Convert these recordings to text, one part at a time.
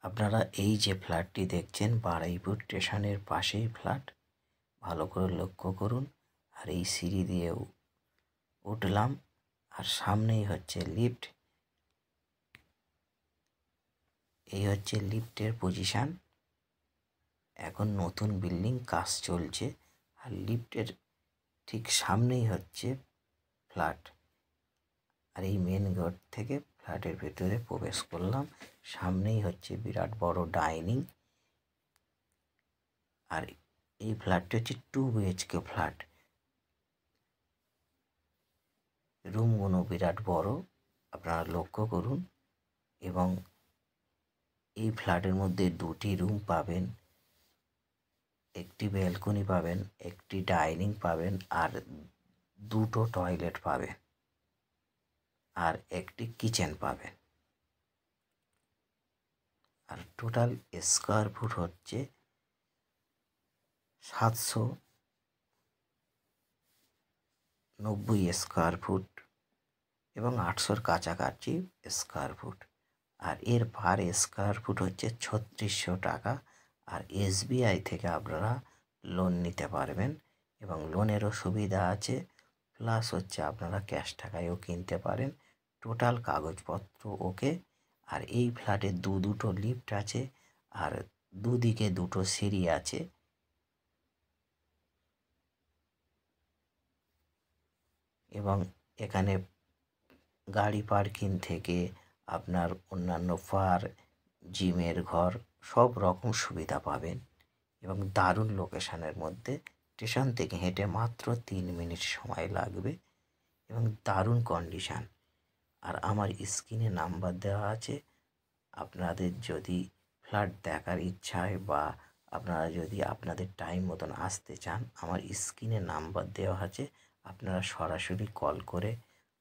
আপনারা এই যে ফ্ল্যাটটি দেখছেন বারুইপুর স্টেশনের পাশেই ফ্ল্যাট। ভালো করে লক্ষ্য করুন। আর এই সিঁড়ি দিয়ে উঠলাম আর সামনেই হচ্ছে লিফট। এই হচ্ছে লিফটের পজিশন। এখন নতুন বিল্ডিং কাজ চলছে আর লিফটের ঠিক সামনেই হচ্ছে ফ্ল্যাট। আর এই মেন গেট থেকে ফ্ল্যাটের ভেতরে প্রবেশ করলাম। সামনেই হচ্ছে বিরাট বড় ডাইনিং। আর এই ফ্ল্যাটটি হচ্ছে 2 BHK ফ্ল্যাট। রুমগুলো বিরাট বড়, আপনারা লক্ষ্য করুন। এবং এই ফ্ল্যাটের মধ্যে 2টি রুম পাবেন, একটি ব্যালকনি পাবেন, একটি ডাইনিং পাবেন আর 2টো টয়লেট পাবেন আর একটি কিচেন পাবেন। আর টোটাল স্কোয়ার ফুট হচ্ছে 790 স্কোয়ার ফুট এবং 800-র কাছাকাছি স্কোয়ার ফুট। আর এর পার স্কোয়ার ফুট হচ্ছে 3600 টাকা। আর SBI থেকে আপনারা লোন নিতে পারবেন এবং লোনেরও সুবিধা আছে। প্লাস হচ্ছে আপনারা ক্যাশ টাকায়ও কিনতে পারেন। টোটাল কাগজপত্র ওকে। আর এই ফ্ল্যাটে দুটো লিফট আছে আর দুদিকে 2টো সিঁড়ি আছে। এবং এখানে গাড়ি পার্কিং থেকে আপনার অন্যান্য জিমের ঘর সব রকম সুবিধা পাবেন এবং দারুণ লোকেশনের মধ্যে। স্টেশন থেকে হেঁটে মাত্র 3 মিনিট সময় লাগবে এবং দারুণ কন্ডিশন। আর আমার স্ক্রিনে নাম্বার দেওয়া আছে। আপনাদের যদি ফ্ল্যাট দেখার ইচ্ছা হয় বা আপনারা যদি আপনাদের টাইম মতন আসতে চান, আমার স্ক্রিনে নাম্বার দেওয়া আছে। আপনারা সরাসরি কল করে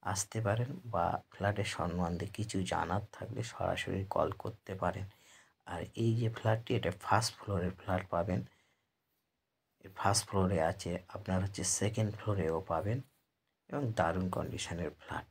আসতে পারেন বা ফ্ল্যাটের সম্বন্ধে কিছু জানার থাকলে সরাসরি কল করতে পারেন। আর এই যে ফ্ল্যাটটি, এটা ফার্স্ট ফ্লোরের ফ্ল্যাট পাবেন। ফার্স্ট ফ্লোরে আছে, আপনার হচ্ছে সেকেন্ড ফ্লোরেও পাবেন এবং দারুণ কন্ডিশনের ফ্ল্যাট।